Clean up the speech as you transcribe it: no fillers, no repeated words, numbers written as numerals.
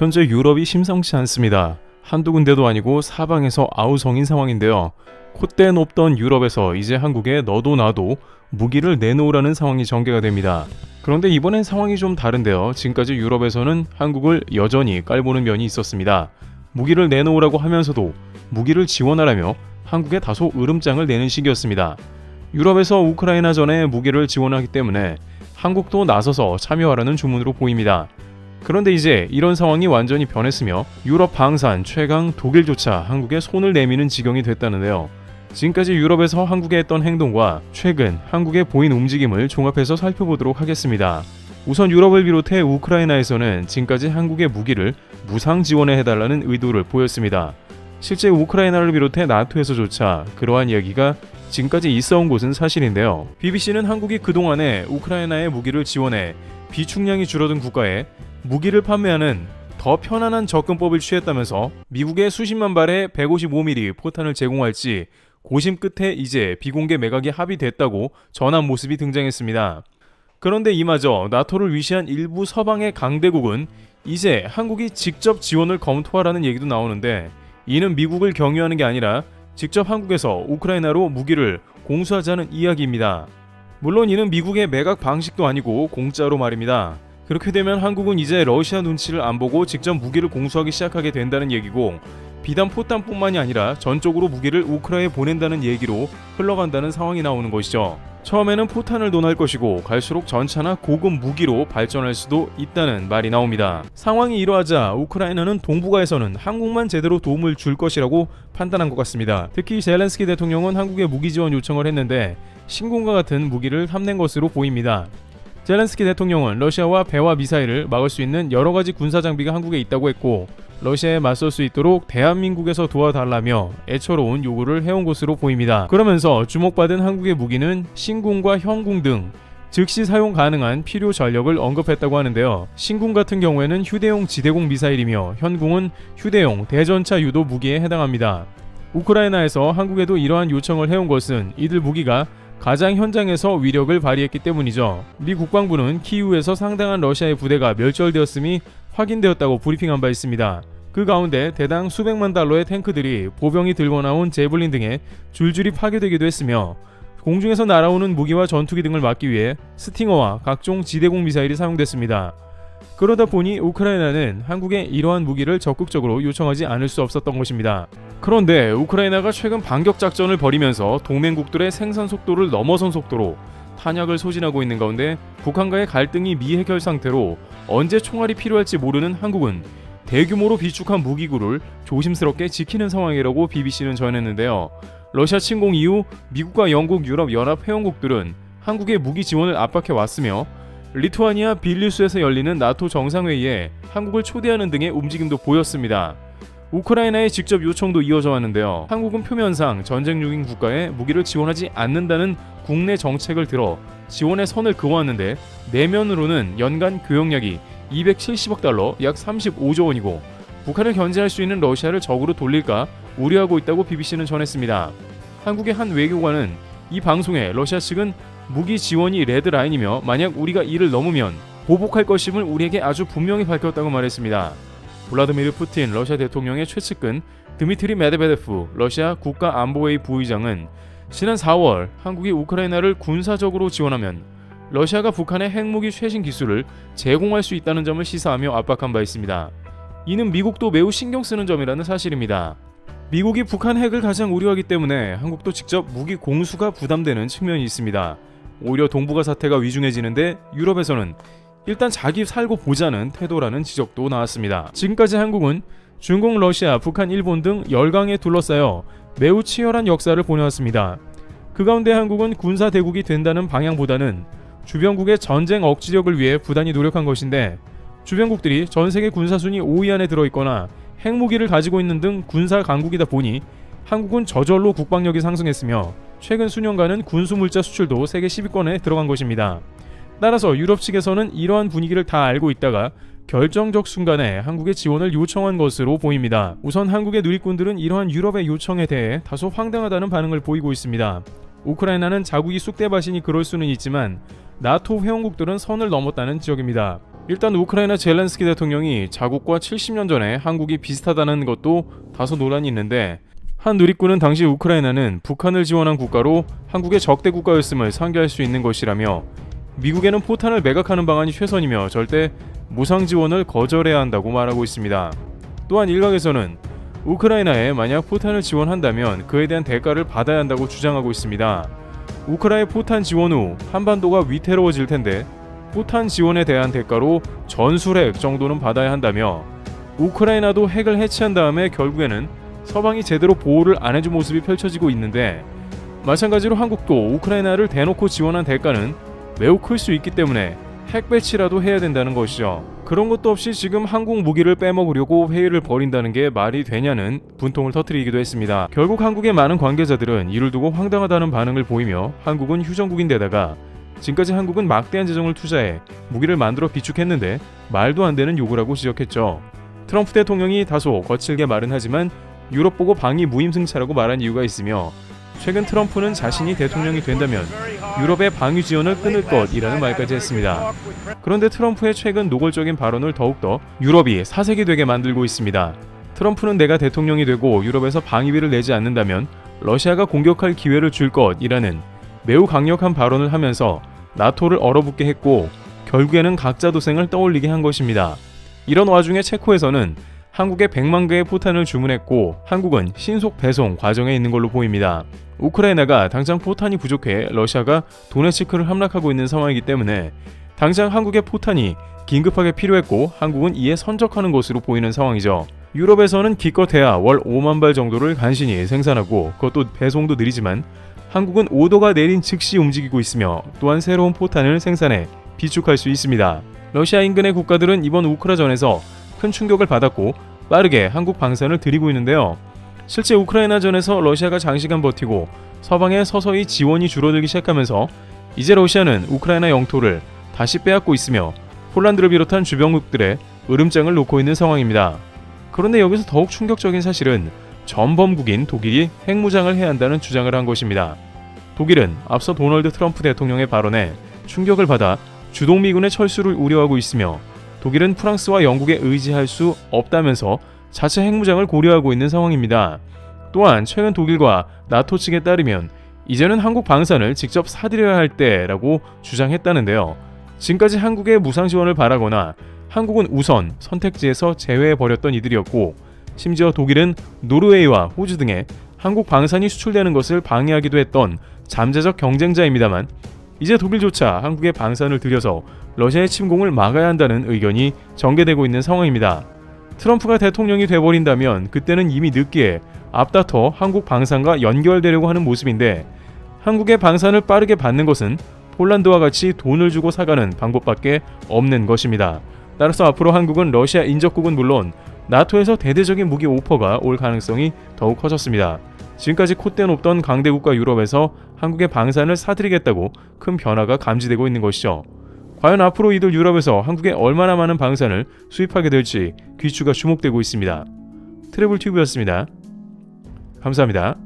현재 유럽이 심상치 않습니다. 한두 군데도 아니고 사방에서 아우성인 상황인데요. 콧대 높던 유럽에서 이제 한국에 너도 나도 무기를 내놓으라는 상황이 전개가 됩니다. 그런데 이번엔 상황이 좀 다른데요. 지금까지 유럽에서는 한국을 여전히 깔보는 면이 있었습니다. 무기를 내놓으라고 하면서도 무기를 지원하라며 한국에 다소 으름장을 내는 식이었습니다. 유럽에서 우크라이나전에 무기를 지원하기 때문에 한국도 나서서 참여하라는 주문으로 보입니다. 그런데 이제 이런 상황이 완전히 변했으며 유럽 방산 최강 독일조차 한국에 손을 내미는 지경이 됐다는데요. 지금까지 유럽에서 한국에 했던 행동과 최근 한국에 보인 움직임을 종합해서 살펴보도록 하겠습니다. 우선 유럽을 비롯해 우크라이나에서는 지금까지 한국의 무기를 무상 지원해 해달라는 의도를 보였습니다. 실제 우크라이나를 비롯해 나토에서조차 그러한 이야기가 지금까지 있어온 곳은 사실인데요. BBC는 한국이 그동안에 우크라이나에 무기를 지원해 비축량이 줄어든 국가에 무기를 판매하는 더 편안한 접근법을 취했다면서 미국에 수십만 발의 155mm 포탄을 제공할지 고심 끝에 이제 비공개 매각이 합의됐다고 전한 모습이 등장했습니다. 그런데 이마저 나토를 위시한 일부 서방의 강대국은 이제 한국이 직접 지원을 검토하라는 얘기도 나오는데, 이는 미국을 경유하는 게 아니라 직접 한국에서 우크라이나로 무기를 공수하자는 이야기입니다. 물론 이는 미국의 매각 방식도 아니고 공짜로 말입니다. 그렇게 되면 한국은 이제 러시아 눈치를 안 보고 직접 무기를 공수하기 시작하게 된다는 얘기고, 비단 포탄뿐만이 아니라 전적으로 무기를 우크라이나에 보낸다는 얘기로 흘러간다는 상황이 나오는 것이죠. 처음에는 포탄을 논할 것이고 갈수록 전차나 고급 무기로 발전할 수도 있다는 말이 나옵니다. 상황이 이러하자 우크라이나는 동북아에서는 한국만 제대로 도움을 줄 것이라고 판단한 것 같습니다. 특히 젤렌스키 대통령은 한국에 무기 지원 요청을 했는데 신궁과 같은 무기를 탐낸 것으로 보입니다. 젤렌스키 대통령은 러시아와 배와 미사일을 막을 수 있는 여러가지 군사장비가 한국에 있다고 했고, 러시아에 맞설 수 있도록 대한민국에서 도와달라며 애처로운 요구를 해온 것으로 보입니다. 그러면서 주목받은 한국의 무기는 신궁과 현궁 등 즉시 사용 가능한 필요 전력을 언급했다고 하는데요. 신궁 같은 경우에는 휴대용 지대공 미사일이며 현궁은 휴대용 대전차 유도 무기에 해당합니다. 우크라이나에서 한국에도 이러한 요청을 해온 것은 이들 무기가 가장 현장에서 위력을 발휘했기 때문이죠. 미 국방부는 키이우에서 상당한 러시아의 부대가 멸절되었음이 확인되었다고 브리핑한 바 있습니다. 그 가운데 대당 수백만 달러의 탱크들이 보병이 들고 나온 제블린 등에 줄줄이 파괴되기도 했으며, 공중에서 날아오는 무기와 전투기 등을 막기 위해 스팅어와 각종 지대공 미사일이 사용됐습니다. 그러다 보니 우크라이나는 한국에 이러한 무기를 적극적으로 요청하지 않을 수 없었던 것입니다. 그런데 우크라이나가 최근 반격 작전을 벌이면서 동맹국들의 생산 속도를 넘어선 속도로 탄약을 소진하고 있는 가운데 북한과의 갈등이 미해결 상태로 언제 총알이 필요할지 모르는 한국은 대규모로 비축한 무기고를 조심스럽게 지키는 상황이라고 BBC는 전했는데요. 러시아 침공 이후 미국과 영국, 유럽 연합 회원국들은 한국의 무기 지원을 압박해 왔으며, 리투아니아 빌뉴스에서 열리는 나토 정상회의에 한국을 초대하는 등의 움직임도 보였습니다. 우크라이나의 직접 요청도 이어져 왔는데요. 한국은 표면상 전쟁 중인 국가에 무기를 지원하지 않는다는 국내 정책을 들어 지원의 선을 그어왔는데, 내면으로는 연간 교역량이 270억 달러, 약 35조 원이고 북한을 견제할 수 있는 러시아를 적으로 돌릴까 우려하고 있다고 BBC는 전했습니다. 한국의 한 외교관은 이 방송에 러시아 측은 무기 지원이 레드라인이며 만약 우리가 이를 넘으면 보복할 것임을 우리에게 아주 분명히 밝혔다고 말했습니다. 블라디미르 푸틴 러시아 대통령의 최측근 드미트리 메드베데프 러시아 국가안보회의 부의장은 지난 4월 한국이 우크라이나를 군사적으로 지원하면 러시아가 북한의 핵무기 최신 기술을 제공할 수 있다는 점을 시사하며 압박한 바 있습니다. 이는 미국도 매우 신경 쓰는 점이라는 사실입니다. 미국이 북한 핵을 가장 우려하기 때문에 한국도 직접 무기 공수가 부담되는 측면이 있습니다. 오히려 동북아 사태가 위중해지는데 유럽에서는 일단 자기 살고 보자는 태도라는 지적도 나왔습니다. 지금까지 한국은 중국, 러시아, 북한, 일본 등 열강에 둘러싸여 매우 치열한 역사를 보내왔습니다. 그 가운데 한국은 군사 대국이 된다는 방향보다는 주변국의 전쟁 억지력을 위해 부단히 노력한 것인데, 주변국들이 전세계 군사순위 5위 안에 들어있거나 핵무기를 가지고 있는 등 군사 강국이다 보니 한국은 저절로 국방력이 상승했으며 최근 수년간은 군수물자 수출도 세계 10위권에 들어간 것입니다. 따라서 유럽 측에서는 이러한 분위기를 다 알고 있다가 결정적 순간에 한국의 지원을 요청한 것으로 보입니다. 우선 한국의 누리꾼들은 이러한 유럽의 요청에 대해 다소 황당하다는 반응을 보이고 있습니다. 우크라이나는 자국이 쑥대밭이니 그럴 수는 있지만 나토 회원국들은 선을 넘었다는 지적입니다. 일단 우크라이나 젤렌스키 대통령이 자국과 70년 전에 한국이 비슷하다는 것도 다소 논란이 있는데, 한 누리꾼은 당시 우크라이나는 북한을 지원한 국가로 한국의 적대 국가였음을 상기할 수 있는 것이라며, 미국에는 포탄을 매각하는 방안이 최선이며 절대 무상 지원을 거절해야 한다고 말하고 있습니다. 또한 일각에서는 우크라이나에 만약 포탄을 지원한다면 그에 대한 대가를 받아야 한다고 주장하고 있습니다. 우크라이나 포탄 지원 후 한반도가 위태로워질 텐데 포탄 지원에 대한 대가로 전술핵 정도는 받아야 한다며, 우크라이나도 핵을 해체한 다음에 결국에는 서방이 제대로 보호를 안 해준 모습이 펼쳐지고 있는데, 마찬가지로 한국도 우크라이나를 대놓고 지원한 대가는 매우 클 수 있기 때문에 핵 배치라도 해야 된다는 것이죠. 그런 것도 없이 지금 한국 무기를 빼먹으려고 회의를 벌인다는 게 말이 되냐는 분통을 터뜨리기도 했습니다. 결국 한국의 많은 관계자들은 이를 두고 황당하다는 반응을 보이며, 한국은 휴전국인데다가 지금까지 한국은 막대한 재정을 투자해 무기를 만들어 비축했는데 말도 안 되는 요구라고 지적했죠. 트럼프 대통령이 다소 거칠게 말은 하지만 유럽 보고 방위 무임승차라고 말한 이유가 있으며, 최근 트럼프는 자신이 대통령이 된다면 유럽의 방위 지원을 끊을 것이라는 말까지 했습니다. 그런데 트럼프의 최근 노골적인 발언을 더욱더 유럽이 사색이 되게 만들고 있습니다. 트럼프는 내가 대통령이 되고 유럽에서 방위비를 내지 않는다면 러시아가 공격할 기회를 줄 것이라는 매우 강력한 발언을 하면서 나토를 얼어붙게 했고, 결국에는 각자 도생을 떠올리게 한 것입니다. 이런 와중에 체코에서는 한국에 100만 개의 포탄을 주문했고, 한국은 신속 배송 과정에 있는 걸로 보입니다. 우크라이나가 당장 포탄이 부족해 러시아가 도네츠크를 함락하고 있는 상황이기 때문에 당장 한국의 포탄이 긴급하게 필요했고, 한국은 이에 선적하는 것으로 보이는 상황이죠. 유럽에서는 기껏해야 월 5만 발 정도를 간신히 생산하고 그것도 배송도 느리지만, 한국은 오더가 내린 즉시 움직이고 있으며 또한 새로운 포탄을 생산해 비축할 수 있습니다. 러시아 인근의 국가들은 이번 우크라전에서 큰 충격을 받았고 빠르게 한국 방산을 들이고 있는데요. 실제 우크라이나전에서 러시아가 장시간 버티고 서방에 서서히 지원이 줄어들기 시작하면서 이제 러시아는 우크라이나 영토를 다시 빼앗고 있으며 폴란드를 비롯한 주변국들의 으름장을 놓고 있는 상황입니다. 그런데 여기서 더욱 충격적인 사실은 전범국인 독일이 핵무장을 해야 한다는 주장을 한 것입니다. 독일은 앞서 도널드 트럼프 대통령의 발언에 충격을 받아 주동미군의 철수를 우려하고 있으며, 독일은 프랑스와 영국에 의지할 수 없다면서 자체 핵무장을 고려하고 있는 상황입니다. 또한 최근 독일과 나토 측에 따르면 이제는 한국 방산을 직접 사들여야 할 때라고 주장했다는데요. 지금까지 한국의 무상 지원을 바라거나 한국은 우선 선택지에서 제외해버렸던 이들이었고, 심지어 독일은 노르웨이와 호주 등에 한국 방산이 수출되는 것을 방해하기도 했던 잠재적 경쟁자입니다만, 이제 독일조차 한국의 방산을 들여서 러시아의 침공을 막아야 한다는 의견이 전개되고 있는 상황입니다. 트럼프가 대통령이 돼버린다면 그때는 이미 늦기에 앞다퉈 한국 방산과 연결되려고 하는 모습인데, 한국의 방산을 빠르게 받는 것은 폴란드와 같이 돈을 주고 사가는 방법밖에 없는 것입니다. 따라서 앞으로 한국은 러시아 인접국은 물론 나토에서 대대적인 무기 오퍼가 올 가능성이 더욱 커졌습니다. 지금까지 콧대 높던 강대국가 유럽에서 한국의 방산을 사들이겠다고 큰 변화가 감지되고 있는 것이죠. 과연 앞으로 이들 유럽에서 한국에 얼마나 많은 방산을 수입하게 될지 귀추가 주목되고 있습니다. 트래블 튜브였습니다. 감사합니다.